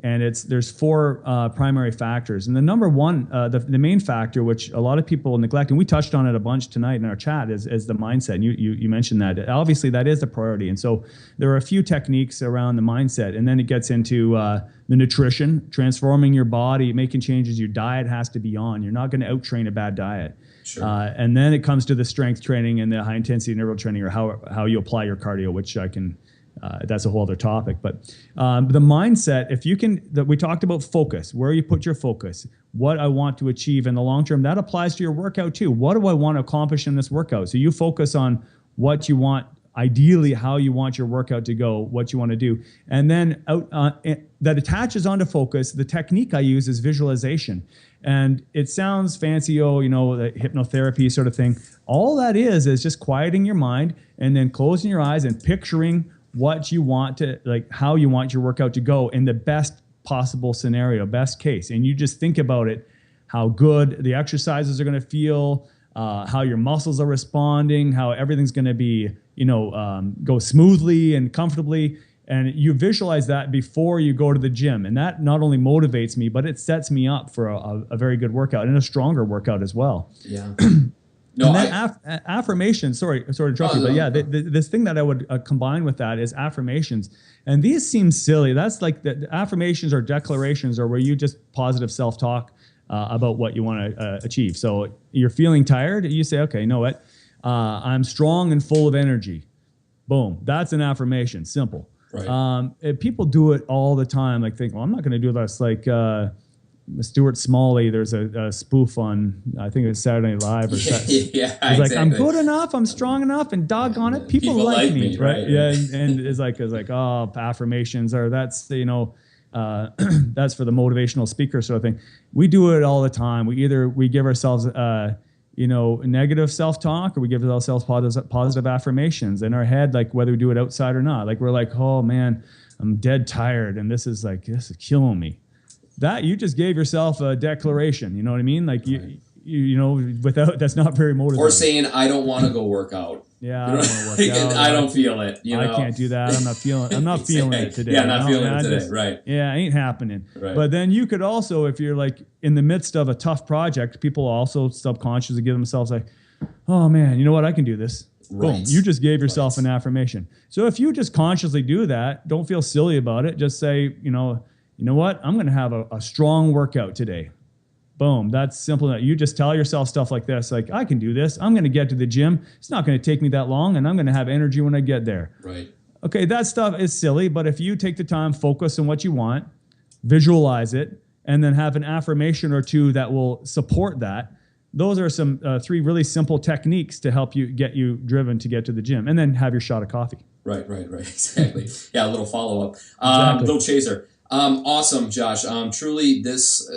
And there's 4 primary factors. And the number one, the main factor, which a lot of people neglect, and we touched on it a bunch tonight in our chat, is the mindset. And you mentioned that. Obviously, that is the priority. And so there are a few techniques around the mindset. And then it gets into the nutrition, transforming your body, making changes. Your diet has to be on. You're not going to out-train a bad diet. Sure. And then it comes to the strength training and the high-intensity interval training, or how you apply your cardio, which I can... that's a whole other topic, but the mindset, that we talked about focus, where you put your focus, what I want to achieve in the long term, that applies to your workout too. What do I want to accomplish in this workout? So you focus on what you want, ideally how you want your workout to go, what you want to do. And then that attaches onto focus. The technique I use is visualization. And it sounds fancy, the hypnotherapy sort of thing. All that is just quieting your mind and then closing your eyes and picturing what you want to, like how you want your workout to go in the best possible scenario, best case. And you just think about it, how good the exercises are going to feel, how your muscles are responding, how everything's going to be, go smoothly and comfortably. And you visualize that before you go to the gym. And that not only motivates me, but it sets me up for a very good workout and a stronger workout as well. Yeah. No, and then affirmations, sorry to interrupt you, but yeah, this thing that I would combine with that is affirmations. And these seem silly. That's like the affirmations or declarations are where you just positive self-talk about what you want to achieve. So you're feeling tired, you say, okay, you know what? I'm strong and full of energy. Boom. That's an affirmation. Simple. Right. People do it all the time. Like think, well, I'm not going to do this. Like, Stuart Smalley, there's a spoof on, I think it's Saturday Night Live. Or he's exactly. like, I'm good enough, I'm strong enough, and doggone it, people like me, right? Yeah, and it's like, oh, affirmations, or that's, that's for the motivational speaker sort of thing. We do it all the time. We give ourselves, negative self-talk, or we give ourselves positive affirmations in our head, like whether we do it outside or not. Like we're like, oh man, I'm dead tired, and this is killing me. That you just gave yourself a declaration, you know what I mean? Like without, that's not very motivating. Or saying, I don't want to go work out. Yeah, I don't want to work out. I don't feel it. I can't do that. I'm not feeling it today. Yeah, not feeling it today. Right. Yeah, it ain't happening. Right. But then you could also, if you're like in the midst of a tough project, people also subconsciously give themselves like, oh man, you know what? I can do this. Right. Boom. You just gave yourself an affirmation. So if you just consciously do that, don't feel silly about it. Just say, you know what? I'm going to have a strong workout today. Boom. That's simple. You just tell yourself stuff like this, like, I can do this. I'm going to get to the gym. It's not going to take me that long, and I'm going to have energy when I get there. Right. Okay, that stuff is silly, but if you take the time, focus on what you want, visualize it, and then have an affirmation or two that will support that, those are some 3 really simple techniques to help you get you driven to get to the gym, and then have your shot of coffee. Right. Exactly. Yeah, a little follow-up. Exactly. Little chaser. Awesome, Josh. Truly, this.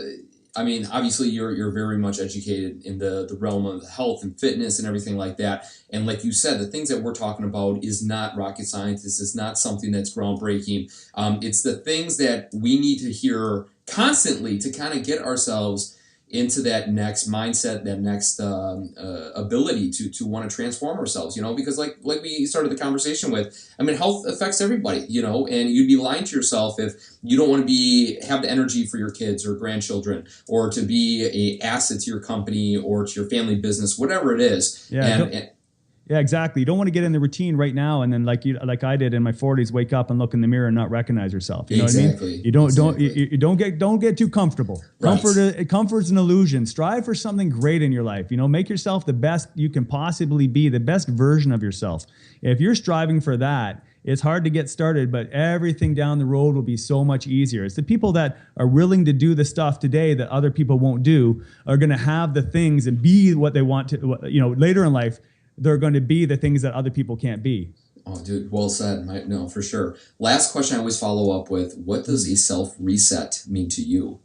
Obviously, you're very much educated in the realm of health and fitness and everything like that. And like you said, the things that we're talking about is not rocket science. This is not something that's groundbreaking. It's the things that we need to hear constantly to kind of get ourselves into that next mindset, that next ability to want to transform ourselves, because like we started the conversation with, health affects everybody, and you'd be lying to yourself if you don't want to have the energy for your kids or grandchildren, or to be a asset to your company or to your family business, whatever it is. Yeah. Yeah, exactly. You don't want to get in the routine right now, and then like I did in my 40s, wake up and look in the mirror and not recognize yourself. You know what I mean? You don't get too comfortable. Right. Comfort's an illusion. Strive for something great in your life. You know, make yourself the best you can possibly be, the best version of yourself. If you're striving for that, it's hard to get started, but everything down the road will be so much easier. It's the people that are willing to do the stuff today that other people won't do are going to have the things and be what they want to. You know, later in life, they're going to be the things that other people can't be. Oh, dude, well said. No, for sure. Last question I always follow up with, what does a self-reset mean to you?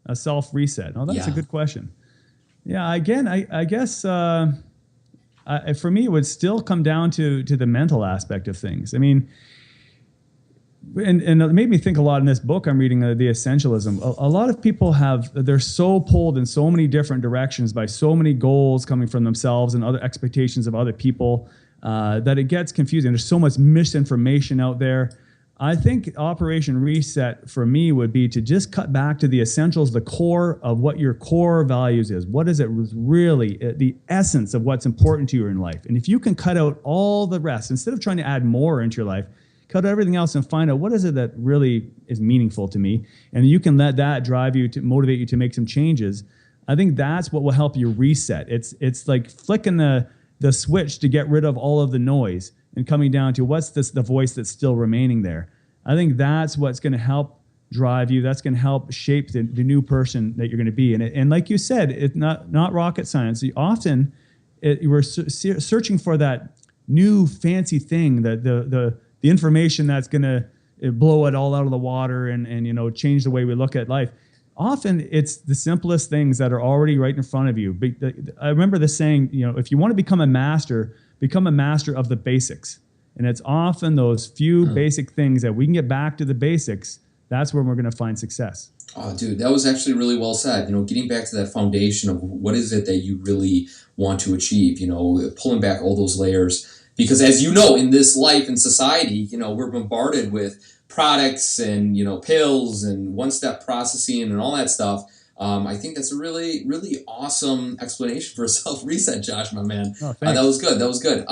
A self-reset. Oh, that's a good question. Yeah, again, I guess for me, it would still come down to the mental aspect of things. I mean, and it made me think a lot in this book I'm reading, The Essentialism. A lot of people they're so pulled in so many different directions by so many goals coming from themselves and other expectations of other people that it gets confusing. There's so much misinformation out there. I think Operation Reset for me would be to just cut back to the essentials, the core of what your core values is. What is it really, the essence of what's important to you in life? And if you can cut out all the rest, instead of trying to add more into your life, cut everything else and find out what is it that really is meaningful to me. And you can let that drive you to motivate you to make some changes. I think that's what will help you reset. It's like flicking the switch to get rid of all of the noise and coming down to what's the voice that's still remaining there. I think that's what's going to help drive you. That's going to help shape the new person that you're going to be. And like you said, it's not rocket science. We're searching for that new fancy thing, that the information that's going to blow it all out of the water and change the way we look at life. Often it's the simplest things that are already right in front of you. I remember the saying, if you want to become a master of the basics. And it's often those few basic things that we can get back to the basics. That's where we're going to find success. Oh, dude, that was actually really well said. Getting back to that foundation of what is it that you really want to achieve, pulling back all those layers. Because as you know, in this life and society, we're bombarded with products and, pills and one-step processing and all that stuff. I think that's a really, really awesome explanation for a self-reset, Josh, my man. Oh, that was good.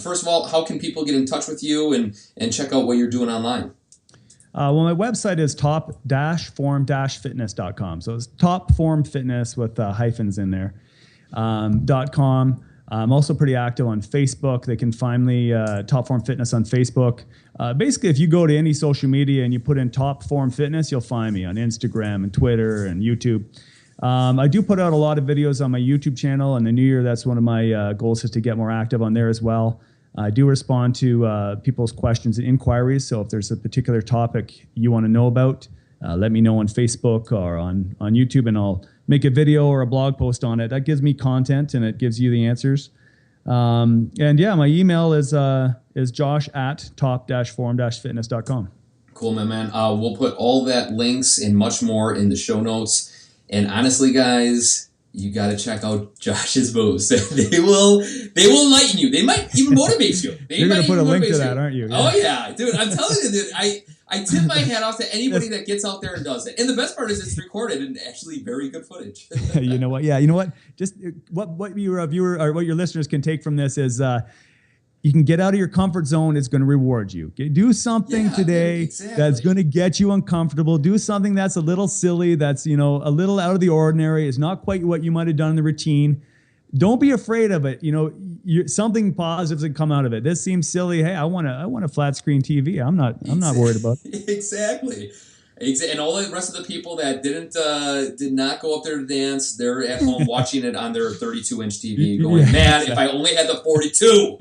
First of all, how can people get in touch with you and check out what you're doing online? Well, my website is top-form-fitness.com. So it's top-form-fitness with hyphens in there, .com. I'm also pretty active on Facebook. They can find me, Top Form Fitness on Facebook. Basically, if you go to any social media and you put in Top Form Fitness, you'll find me on Instagram and Twitter and YouTube. I do put out a lot of videos on my YouTube channel. In the new year, that's one of my goals, is to get more active on there as well. I do respond to people's questions and inquiries. So if there's a particular topic you want to know about, let me know on Facebook or on YouTube, and I'll make a video or a blog post on it. That gives me content and it gives you the answers. And yeah, my email is josh@top-form-fitness.com. Cool, my man. We'll put all that links and much more in the show notes. And honestly, guys, you got to check out Josh's moves. They will enlighten you. They might even motivate you. You're going to put a link to that, aren't you? Yeah. Oh yeah, dude. I'm telling you, dude. I tip my hat off to anybody that gets out there and does it. And the best part is it's recorded and actually very good footage. You know what? Yeah, you know what? Just what your viewer or what your listeners can take from this is you can get out of your comfort zone. It's going to reward you. Do something today that's going to get you uncomfortable. Do something that's a little silly, that's a little out of the ordinary. It's not quite what you might have done in the routine. Don't be afraid of it. Something positive can come out of it. This seems silly. Hey, I want a flat screen TV. I'm not worried about it. Exactly. And all the rest of the people that did not go up there to dance, they're at home watching it on their 32-inch TV, going, man, if I only had the 42.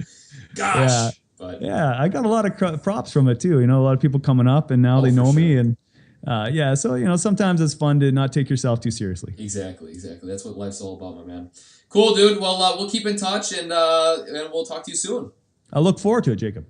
Gosh. Yeah. But I got a lot of props from it too. A lot of people coming up, and now they know me, and so sometimes it's fun to not take yourself too seriously. Exactly. That's what life's all about, my man. Cool, dude. Well, we'll keep in touch, and we'll talk to you soon. I look forward to it, Jacob.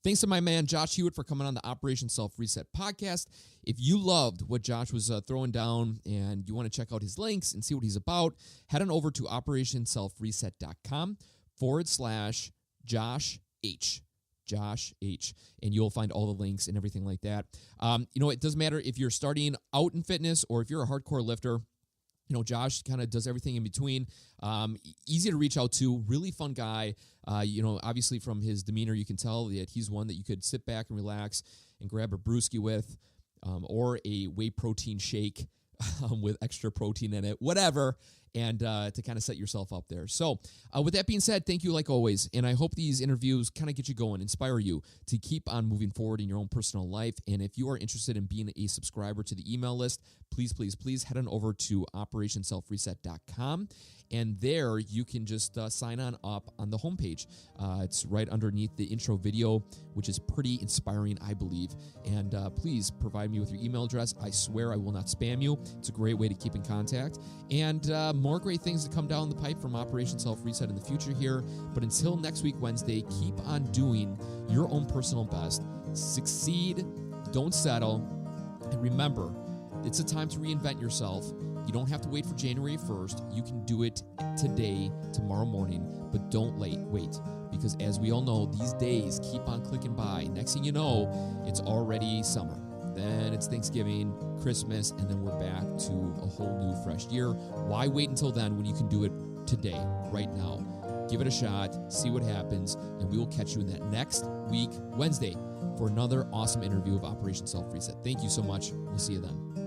Thanks to my man Josh Hewitt for coming on the Operation Self Reset podcast. If you loved what Josh was throwing down and you want to check out his links and see what he's about, head on over to operationselfreset.com/Josh H. Josh H. And you'll find all the links and everything like that. It doesn't matter if you're starting out in fitness or if you're a hardcore lifter. Josh kind of does everything in between. Easy to reach out to, really fun guy. Obviously from his demeanor, you can tell that he's one that you could sit back and relax and grab a brewski with, or a whey protein shake with extra protein in it, whatever, and to kind of set yourself up there. So with that being said, thank you like always. And I hope these interviews kind of get you going, inspire you to keep on moving forward in your own personal life. And if you are interested in being a subscriber to the email list, please, please, please head on over to operationselfreset.com. And there you can just sign on up on the homepage. It's right underneath the intro video, which is pretty inspiring, I believe. And please provide me with your email address. I swear I will not spam you. It's a great way to keep in contact. And more great things to come down the pipe from Operation Self Reset in the future here. But until next week, Wednesday, keep on doing your own personal best. Succeed, don't settle. And remember, it's a time to reinvent yourself. You don't have to wait for January 1st. You can do it today, tomorrow morning, but don't wait. Because as we all know, these days keep on clicking by. Next thing you know, it's already summer. Then it's Thanksgiving, Christmas, and then we're back to a whole new fresh year. Why wait until then when you can do it today, right now? Give it a shot, see what happens, and we will catch you in that next week, Wednesday, for another awesome interview of Operation Self Reset. Thank you so much. We'll see you then.